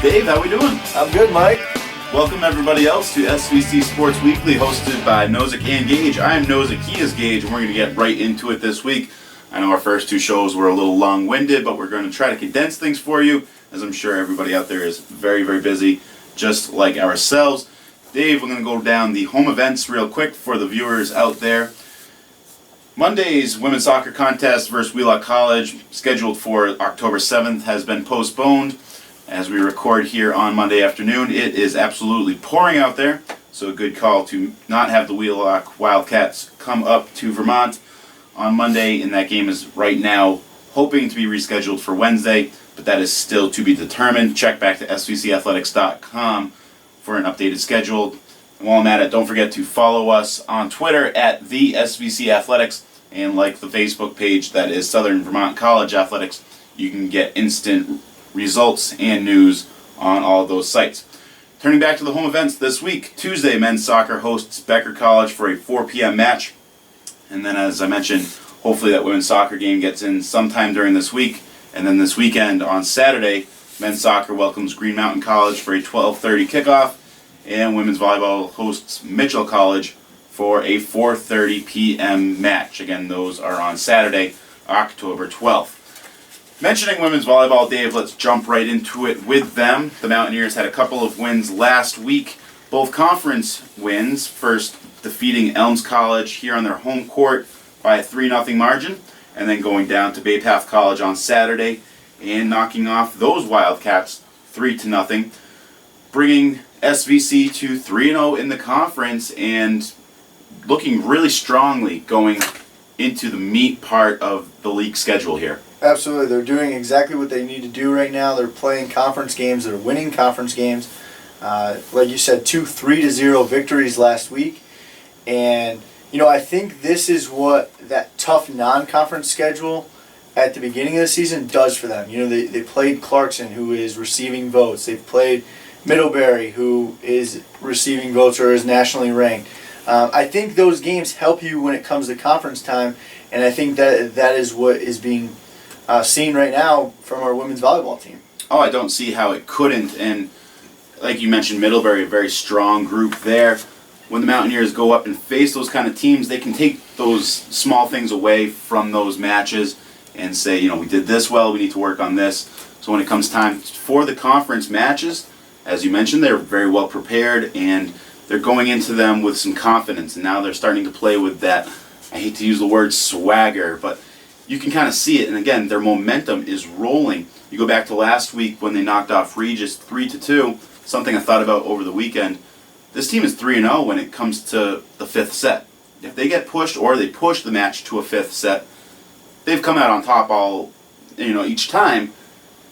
Dave, how we doing? I'm good, Mike. Welcome everybody else to SVC Sports Weekly, hosted by Nosek Gage. I am Nosek, he is Gage, and we're going to get right into it this week. I know our first two shows were a little long-winded, but we're going to try to condense things for you, as I'm sure everybody out there is very, very busy, just like ourselves. Dave, we're going to go down the home events real quick for the viewers out there. Monday's women's soccer contest versus Wheelock College, scheduled for October 7th, has been postponed. As we record here on Monday afternoon, it is absolutely pouring out there, so a good call to not have the Wheelock Wildcats come up to Vermont on Monday, and that game is right now hoping to be rescheduled for Wednesday, but that is still to be determined. Check back to svcathletics.com for an updated schedule. And while I'm at it, don't forget to follow us on Twitter at the SVC Athletics, and like the Facebook page that is Southern Vermont College Athletics. You can get instant results and news on all of those sites. Turning back to the home events this week, Tuesday men's soccer hosts Becker College for a 4 p.m. match. And then, as I mentioned, hopefully that women's soccer game gets in sometime during this week. And then this weekend on Saturday, men's soccer welcomes Green Mountain College for a 12:30 kickoff, and women's volleyball hosts Mitchell College for a 4:30 p.m. match. Again, those are on Saturday, October 12th. Mentioning women's volleyball, Dave, let's jump right into it with them. The Mountaineers had a couple of wins last week, both conference wins, first defeating Elms College here on their home court by a 3-0 margin, and then going down to Bay Path College on Saturday and knocking off those Wildcats 3-0, bringing SVC to 3-0 in the conference and looking really strongly going into the meat part of the league schedule here. Absolutely. They're doing exactly what they need to do right now. They're playing conference games. They're winning conference games. Like you said, 2 3-0 victories last week. And, I think this is what that tough non-conference schedule at the beginning of the season does for them. They played Clarkson, who is receiving votes. They've played Middlebury, who is receiving votes or is nationally ranked. I think those games help you when it comes to conference time, and I think that is what is being seen right now from our women's volleyball team. Oh, I don't see how it couldn't. And like you mentioned, Middlebury, a very strong group there. When the Mountaineers go up and face those kind of teams, they can take those small things away from those matches and say, we did this well, we need to work on this. So when it comes time for the conference matches, as you mentioned, they're very well prepared and they're going into them with some confidence. And now they're starting to play with that, I hate to use the word swagger, but you can kind of see it, and again, their momentum is rolling. You go back to last week when they knocked off Regis 3-2, something I thought about over the weekend. This team is 3-0 when it comes to the fifth set. If they get pushed or they push the match to a fifth set, they've come out on top each time.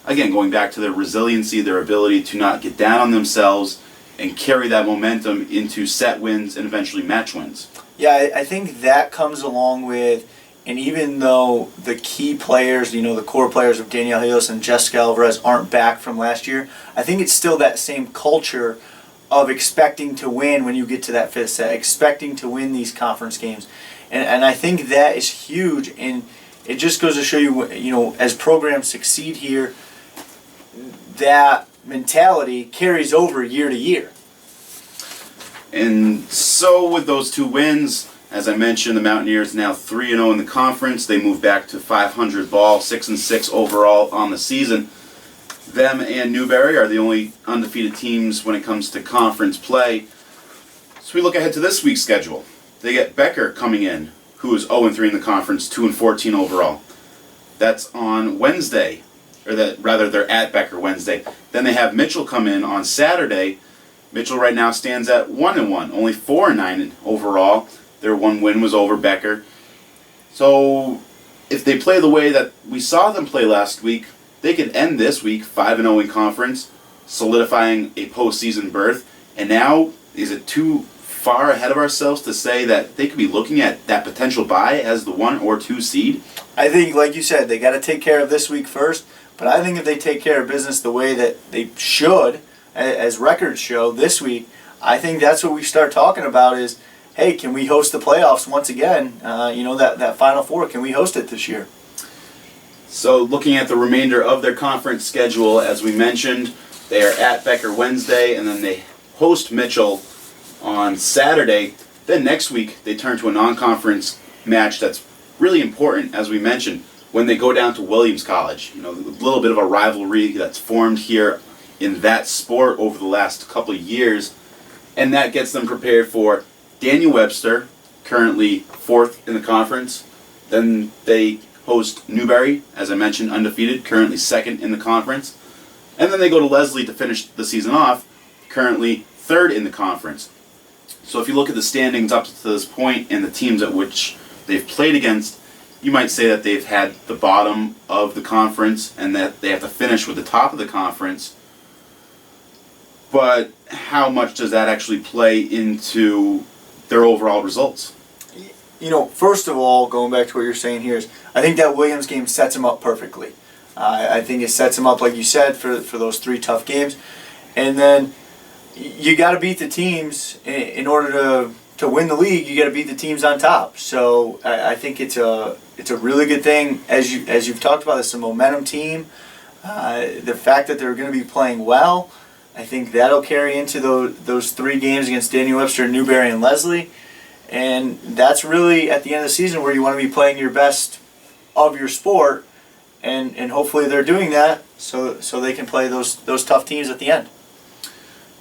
Again, going back to their resiliency, their ability to not get down on themselves and carry that momentum into set wins and eventually match wins. Yeah, I think that comes along with. And even though the key players, the core players of Danielle Hilos and Jessica Alvarez aren't back from last year, I think it's still that same culture of expecting to win when you get to that fifth set, expecting to win these conference games. And I think that is huge. And it just goes to show you, as programs succeed here, that mentality carries over year to year. And so with those two wins, as I mentioned, the Mountaineers now 3-0 in the conference. They move back to 500 ball, 6-6 overall on the season. Them and Newberry are the only undefeated teams when it comes to conference play. So we look ahead to this week's schedule. They get Becker coming in, who is 0-3 in the conference, 2-14 overall. That's on Wednesday, they're at Becker Wednesday. Then they have Mitchell come in on Saturday. Mitchell right now stands at 1-1, only 4-9 overall. Their one win was over Becker. So if they play the way that we saw them play last week, they could end this week 5-0 in conference, solidifying a postseason berth. And now, is it too far ahead of ourselves to say that they could be looking at that potential bye as the 1 or 2 seed? I think, like you said, they got to take care of this week first. But I think if they take care of business the way that they should, as records show this week, I think that's what we start talking about is, hey, can we host the playoffs once again? That Final Four, can we host it this year? So looking at the remainder of their conference schedule, as we mentioned, They are at Becker Wednesday, and then they host Mitchell on Saturday. Then next week, they turn to a non-conference match that's really important, as we mentioned, when they go down to Williams College. A little bit of a rivalry that's formed here in that sport over the last couple of years, and that gets them prepared for Daniel Webster, currently 4th in the conference. Then they host Newberry, as I mentioned, undefeated, currently 2nd in the conference. And then they go to Leslie to finish the season off, currently 3rd in the conference. So if you look at the standings up to this point and the teams at which they've played against, you might say that they've had the bottom of the conference and that they have to finish with the top of the conference. But how much does that actually play into their overall results? First of all, going back to what you're saying here, is I think that Williams game sets them up perfectly. I think it sets them up, like you said, for those 3 tough games. And then you got to beat the teams in order to win the league. You got to beat the teams on top. So I think it's a really good thing. As you've talked about, it's a momentum team. The fact that they're going to be playing well, I think that'll carry into those 3 games against Daniel Webster, Newberry, and Leslie. And that's really at the end of the season where you want to be playing your best of your sport, and hopefully they're doing that so they can play those tough teams at the end.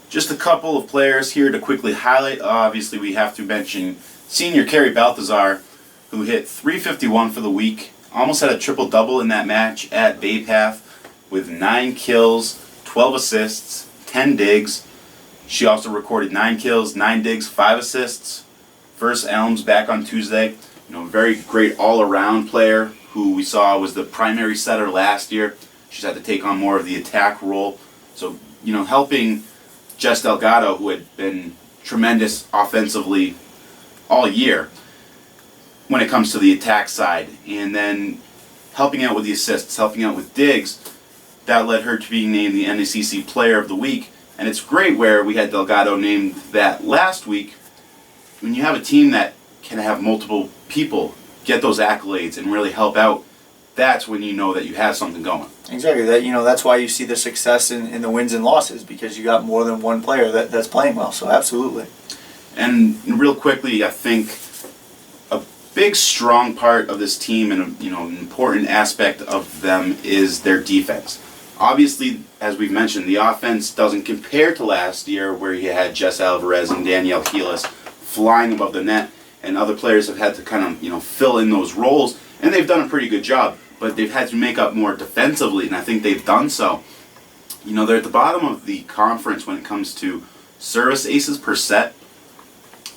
Just a couple of players here to quickly highlight. Obviously, we have to mention senior Carrie Balthazar, who hit .351 for the week. Almost had a triple-double in that match at Bay Path with 9 kills, 12 assists, 10 digs. She also recorded 9 kills, 9 digs, 5 assists. Versus Elms back on Tuesday. Very great all-around player who we saw was the primary setter last year. She's had to take on more of the attack role. So, helping Jess Delgado, who had been tremendous offensively all year when it comes to the attack side. And then helping out with the assists, helping out with digs. That led her to being named the NECC Player of the Week. And it's great where we had Delgado named that last week. When you have a team that can have multiple people get those accolades and really help out, that's when you know that you have something going. Exactly. That's why you see the success in the wins and losses, because you got more than one player that's playing well. So absolutely. And real quickly, I think a big strong part of this team and an important aspect of them is their defense. Obviously, as we've mentioned, the offense doesn't compare to last year where you had Jess Alvarez and Danielle Heelis flying above the net, and other players have had to kind of fill in those roles, and they've done a pretty good job, but they've had to make up more defensively, and I think they've done so. They're at the bottom of the conference when it comes to service aces per set,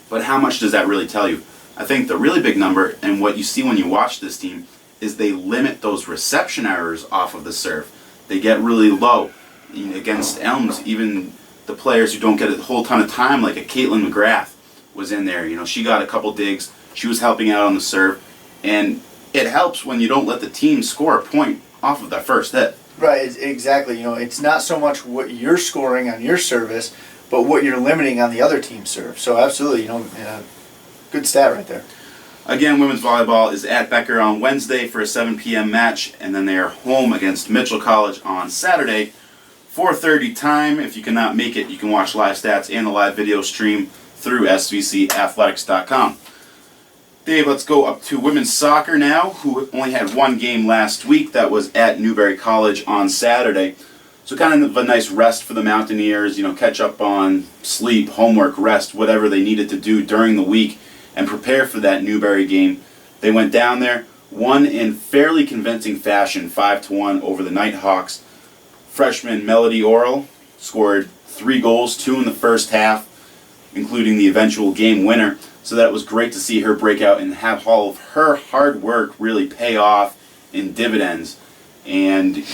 but how much does that really tell you? I think the really big number, and what you see when you watch this team, is they limit those reception errors off of the serve. They get really low. Against Elms, even the players who don't get a whole ton of time, like a Caitlin McGrath, was in there. She got a couple digs. She was helping out on the serve. And it helps when you don't let the team score a point off of that first hit. Right, exactly. It's not so much what you're scoring on your service, but what you're limiting on the other team's serve. So absolutely, good stat right there. Again, women's volleyball is at Becker on Wednesday for a 7 p.m. match, and then they are home against Mitchell College on Saturday, 4:30 time. If you cannot make it, you can watch live stats and the live video stream through svcathletics.com. Dave, let's go up to women's soccer now, who only had 1 game last week. That was at Newberry College on Saturday. So kind of a nice rest for the Mountaineers, catch up on sleep, homework, rest, whatever they needed to do during the week and prepare for that Newberry game. They went down there, won in fairly convincing fashion, 5-1 over the Nighthawks. Freshman Melody Orrell scored 3 goals, 2 in the first half, including the eventual game winner. So that was great to see her break out and have all of her hard work really pay off in dividends and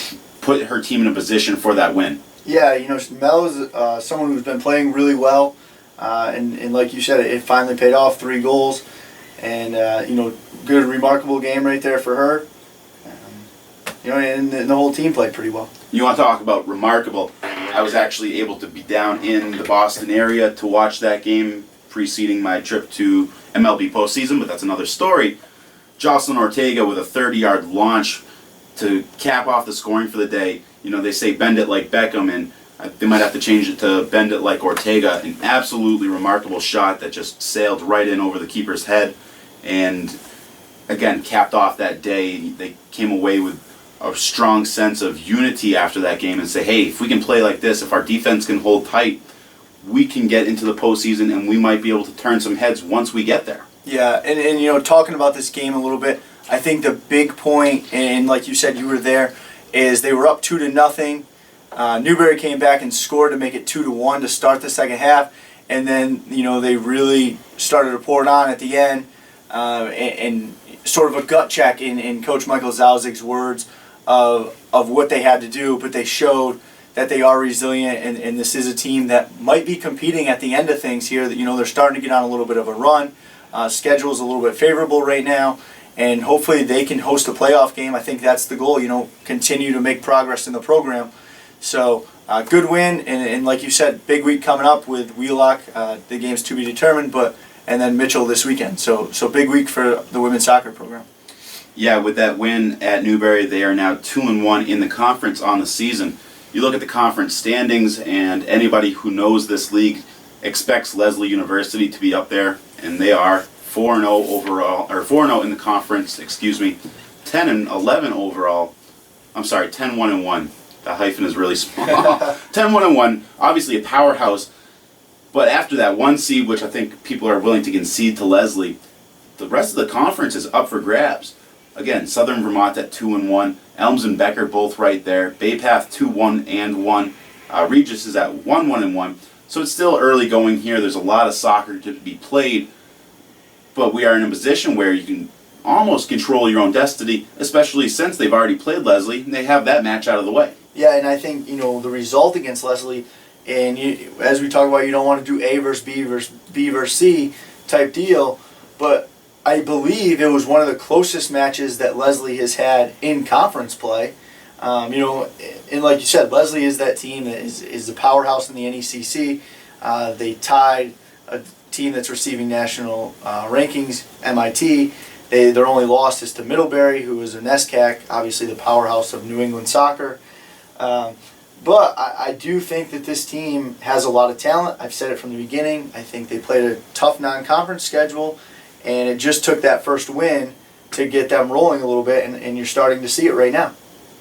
put her team in a position for that win. Yeah, Mel is someone who's been playing really well, and like you said, it finally paid off. 3 goals, and good, remarkable game right there for her. And the whole team played pretty well. You want to talk about remarkable? I was actually able to be down in the Boston area to watch that game preceding my trip to MLB postseason, but that's another story. Jocelyn Ortega with a 30-yard launch to cap off the scoring for the day. They say bend it like Beckham, and They might have to change it to Bend It Like Ortega. An absolutely remarkable shot that just sailed right in over the keeper's head. And again, capped off that day. They came away with a strong sense of unity after that game and say, hey, if we can play like this, if our defense can hold tight, we can get into the postseason and we might be able to turn some heads once we get there. Yeah, and talking about this game a little bit, I think the big point, and like you said, you were there, is they were up 2-0. Newberry came back and scored to make it 2-1 to start the second half, and then they really started to pour it on at the end, and sort of a gut check in Coach Michael Zauzig's words of what they had to do, but they showed that they are resilient, and this is a team that might be competing at the end of things here. That they're starting to get on a little bit of a run. Schedule is a little bit favorable right now, and hopefully they can host a playoff game. I think that's the goal. Continue to make progress in the program. So good win, and like you said, big week coming up with Wheelock. The game's to be determined, and then Mitchell this weekend. So big week for the women's soccer program. Yeah, with that win at Newberry, they are now 2-1 in the conference on the season. You look at the conference standings, and anybody who knows this league expects Leslie University to be up there, and they are 4-0 overall, or 4-0 in the conference. 10-11 overall. I'm sorry, 10-1-1. The hyphen is really small. 10-1-1. Obviously a powerhouse, but after that one seed, which I think people are willing to concede to Leslie, the rest of the conference is up for grabs. Again, Southern Vermont at 2-1. Elms and Becker both right there. Bay Path 2-1-1. Regis is at 1-1-1. So it's still early going here. There's a lot of soccer to be played, but we are in a position where you can almost control your own destiny, especially since they've already played Leslie and they have that match out of the way. Yeah, and I think the result against Leslie, and as we talk about, you don't want to do A versus B versus C type deal, but I believe it was one of the closest matches that Leslie has had in conference play. And like you said, Leslie is that team that is the powerhouse in the NECC. They tied a team that's receiving national rankings, MIT. Their only loss is to Middlebury, who is a NESCAC, obviously the powerhouse of New England soccer. But I do think that this team has a lot of talent. I've said it from the beginning. I think they played a tough non-conference schedule, and it just took that first win to get them rolling a little bit, and you're starting to see it right now.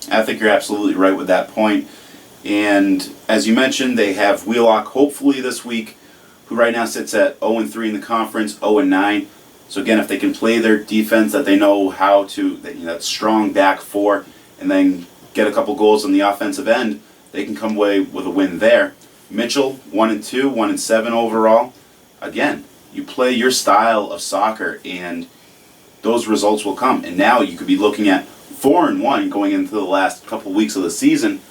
I think you're absolutely right with that point. And as you mentioned, they have Wheelock hopefully this week, who right now sits at 0-3 in the conference, 0-9. So again, if they can play their defense that they know how to, that strong back four, and then get a couple goals on the offensive end, they can come away with a win there. Mitchell, 1-2, 1-7 overall. Again, you play your style of soccer, and those results will come. And now you could be looking at 4-1 going into the last couple weeks of the season,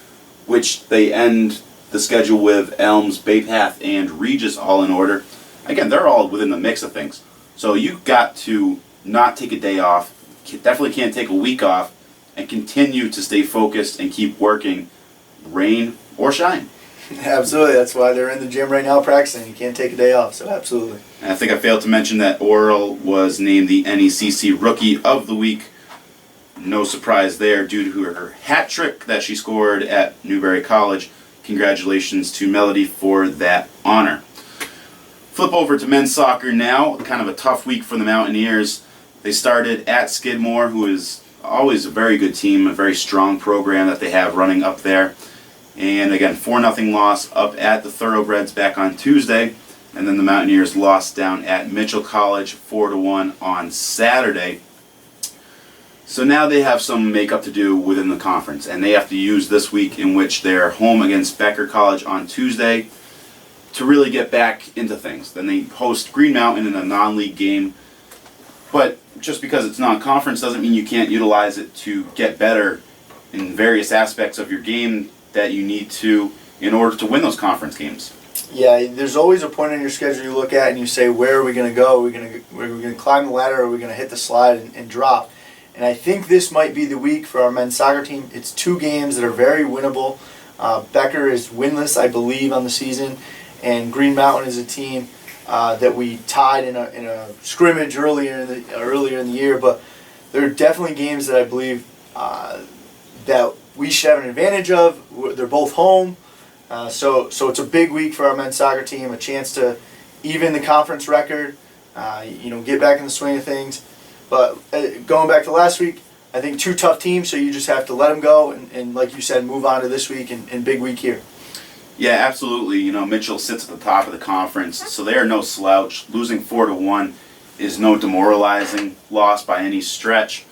which they end the schedule with Elms, Bay Path, and Regis all in order. Again, they're all within the mix of things. So you've got to not take a day off, definitely can't take a week off, and continue to stay focused and keep working, rain or shine. Absolutely, that's why they're in the gym right now practicing. You can't take a day off, so absolutely. And I think I failed to mention that Oral was named the NECC Rookie of the Week. No surprise there due to her hat trick that she scored at Newberry College. Congratulations to Melody for that honor. Flip over to men's soccer now. Kind of a tough week for the Mountaineers. They started at Skidmore, who is always a very good team, a very strong program that they have running up there. And again, 4-0 loss up at the Thoroughbreds back on Tuesday. And then the Mountaineers lost down at Mitchell College 4-1 on Saturday. So now they have some makeup to do within the conference, and they have to use this week in which they're home against Becker College on Tuesday to really get back into things. Then they host Green Mountain in a non-league game, but just because it's non-conference doesn't mean you can't utilize it to get better in various aspects of your game that you need to in order to win those conference games. Yeah, there's always a point on your schedule you look at and you say, where are we going to go? Are we going to climb the ladder, or are we going to hit the slide and drop? And I think this might be the week for our men's soccer team. It's 2 games that are very winnable. Becker is winless, I believe, on the season, and Green Mountain is a team that we tied in a scrimmage earlier in the year. But they're definitely games that I believe that we should have an advantage of. They're both home, So it's a big week for our men's soccer team, a chance to even the conference record, get back in the swing of things. But going back to last week, I think 2 tough teams, so you just have to let them go and like you said, move on to this week and big week here. Yeah, absolutely. Mitchell sits at the top of the conference, so they are no slouch. Losing 4-1 is no demoralizing loss by any stretch.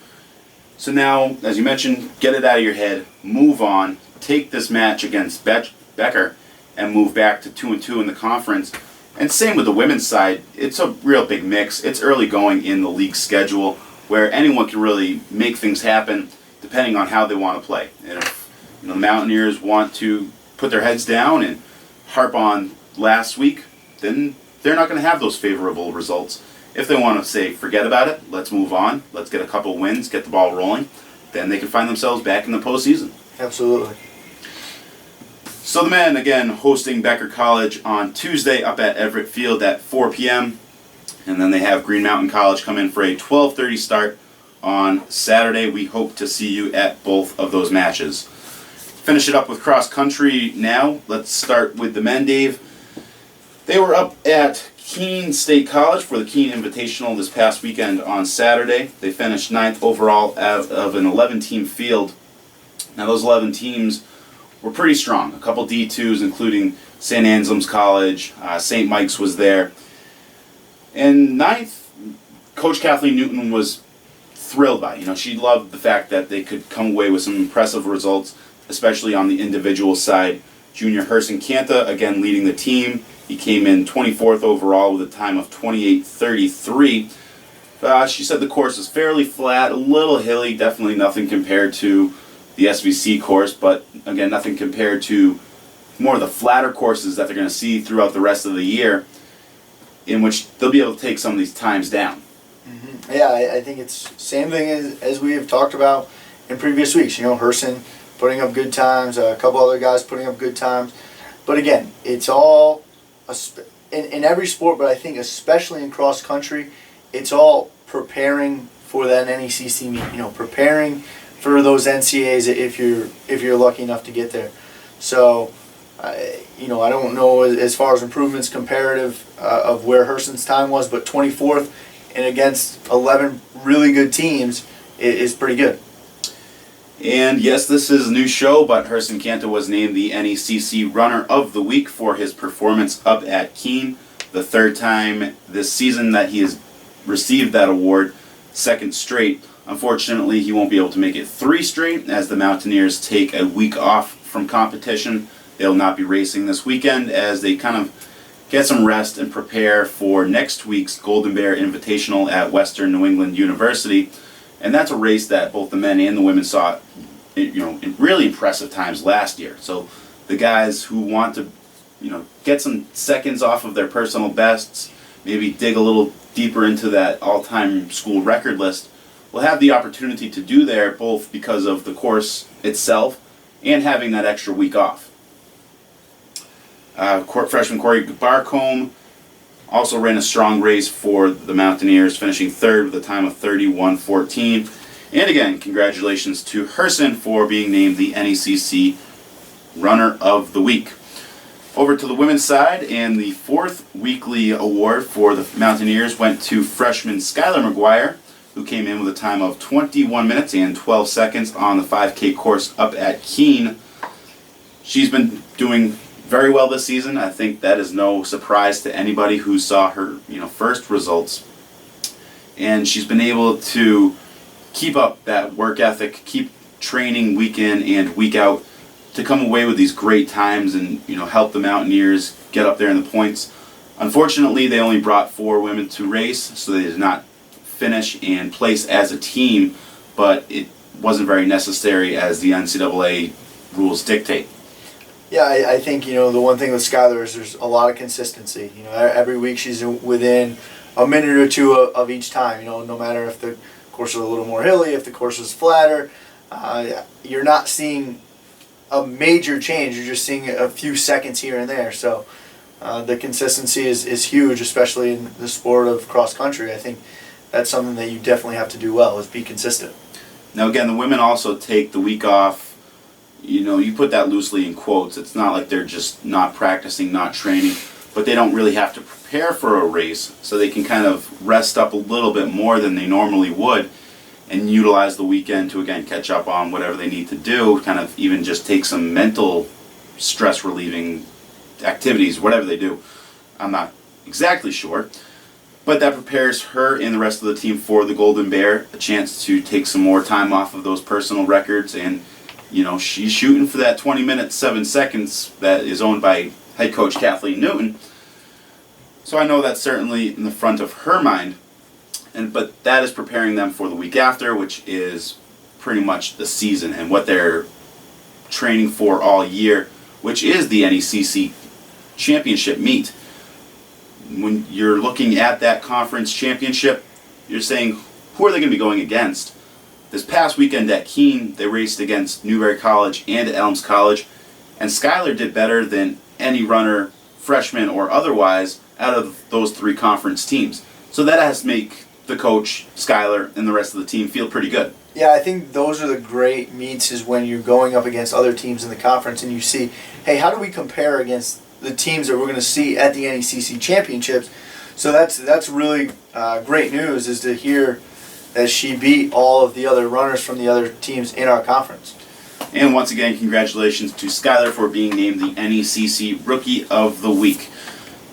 So now, as you mentioned, get it out of your head, move on, take this match against Becker, and move back to 2-2 in the conference. And same with the women's side. It's a real big mix. It's early going in the league schedule, where anyone can really make things happen depending on how they want to play. And if the Mountaineers want to put their heads down and harp on last week, then they're not going to have those favorable results. If they want to say, forget about it, let's move on, let's get a couple wins, get the ball rolling, then they can find themselves back in the postseason. Absolutely. So the men, again, hosting Becker College on Tuesday up at Everett Field at 4 p.m. And then they have Green Mountain College come in for a 12:30 start on Saturday. We hope to see you at both of those matches. Finish it up with cross country now. Let's start with the men, Dave. They were up at Keene State College for the Keene Invitational this past weekend on Saturday. They finished 9th overall out of an 11-team field. Now those 11 teams were pretty strong. A couple D2s, including St. Anselm's College, St. Mike's was there. And 9th, Coach Kathleen Newton was thrilled by. She loved the fact that they could come away with some impressive results, especially on the individual side. Junior Herson Canta, again, leading the team. He came in 24th overall with a time of 28:33. She said the course is fairly flat, a little hilly, definitely nothing compared to the SVC course, but again, nothing compared to more of the flatter courses that they're going to see throughout the rest of the year, in which they'll be able to take some of these times down. Mm-hmm. Yeah, I think it's same thing as we have talked about in previous weeks. Herson putting up good times, a couple other guys putting up good times. But again, it's all, in every sport, but I think especially in cross country, it's all preparing for that NECC meet, preparing for those NCAs if you're lucky enough to get there. So, I don't know as far as improvements comparative of where Herson's time was, but 24th and against 11 really good teams is pretty good. And yes, this is a new show, but Herson Canta was named the NECC Runner of the Week for his performance up at Keene. The 3rd time this season that he has received that award, 2nd straight. Unfortunately, he won't be able to make it 3 straight as the Mountaineers take a week off from competition. They'll not be racing this weekend as they kind of get some rest and prepare for next week's Golden Bear Invitational at Western New England University. And that's a race that both the men and the women saw, in really impressive times last year. So the guys who want to, get some seconds off of their personal bests, maybe dig a little deeper into that all-time school record list, will have the opportunity to do there, both because of the course itself and having that extra week off. Freshman Corey Barcombe also ran a strong race for the Mountaineers, finishing 3rd with a time of 31:14. And again, congratulations to Herson for being named the NECC Runner of the Week. Over to the women's side, and the 4th weekly award for the Mountaineers went to freshman Skylar McGuire, who came in with a time of 21 minutes and 12 seconds on the 5K course up at Keene. She's been doing very well this season. I think that is no surprise to anybody who saw her, first results. And she's been able to keep up that work ethic, keep training week in and week out to come away with these great times and, help the Mountaineers get up there in the points. Unfortunately, they only brought 4 women to race, so they did not finish and place as a team, but it wasn't very necessary as the NCAA rules dictate. Yeah, I think, the one thing with Skylar is there's a lot of consistency. Every week she's within a minute or two of each time, no matter if the course is a little more hilly, if the course is flatter. You're not seeing a major change. You're just seeing a few seconds here and there. So the consistency is huge, especially in the sport of cross country. I think that's something that you definitely have to do well, is be consistent. Now again, the women also take the week off, you put that loosely in quotes. It's not like they're just not practicing, not training, but they don't really have to prepare for a race, so they can kind of rest up a little bit more than they normally would and utilize the weekend to, again, catch up on whatever they need to do, kind of even just take some mental stress relieving activities, whatever they do. I'm not exactly sure. But that prepares her and the rest of the team for the Golden Bear, a chance to take some more time off of those personal records. And, she's shooting for that 20 minutes, 7 seconds that is owned by head coach Kathleen Newton. So I know that's certainly in the front of her mind. But that is preparing them for the week after, which is pretty much the season and what they're training for all year, which is the NECC championship meet. When you're looking at that conference championship, you're saying, who are they going to be going against? This past weekend at Keene, they raced against Newberry College and Elms College, and Skylar did better than any runner, freshman or otherwise, out of those 3 conference teams. So that has to make the coach, Skylar, and the rest of the team feel pretty good. Yeah, I think those are the great meets, is when you're going up against other teams in the conference and you see, hey, how do we compare against the teams that we're going to see at the NECC championships? So that's really great news, is to hear that she beat all of the other runners from the other teams in our conference. And once again, congratulations to Skylar for being named the NECC Rookie of the Week.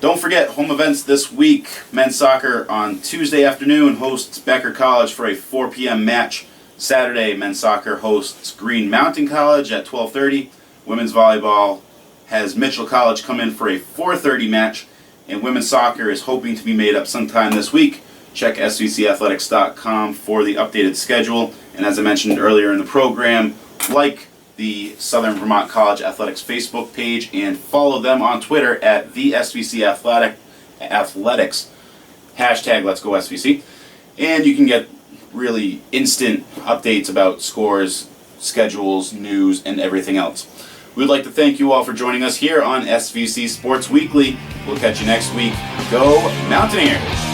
Don't forget, home events this week. Men's soccer on Tuesday afternoon hosts Becker College for a 4 p.m. match. Saturday, men's soccer hosts Green Mountain College at 12:30. Women's volleyball has Mitchell College come in for a 4:30 match. And women's soccer is hoping to be made up sometime this week. Check svcathletics.com for the updated schedule. And as I mentioned earlier in the program, like the Southern Vermont College Athletics Facebook page and follow them on Twitter at the SVC Athletics, hashtag Let's Go SVC. And you can get really instant updates about scores, schedules, news, and everything else. We'd like to thank you all for joining us here on SVC Sports Weekly. We'll catch you next week. Go Mountaineers!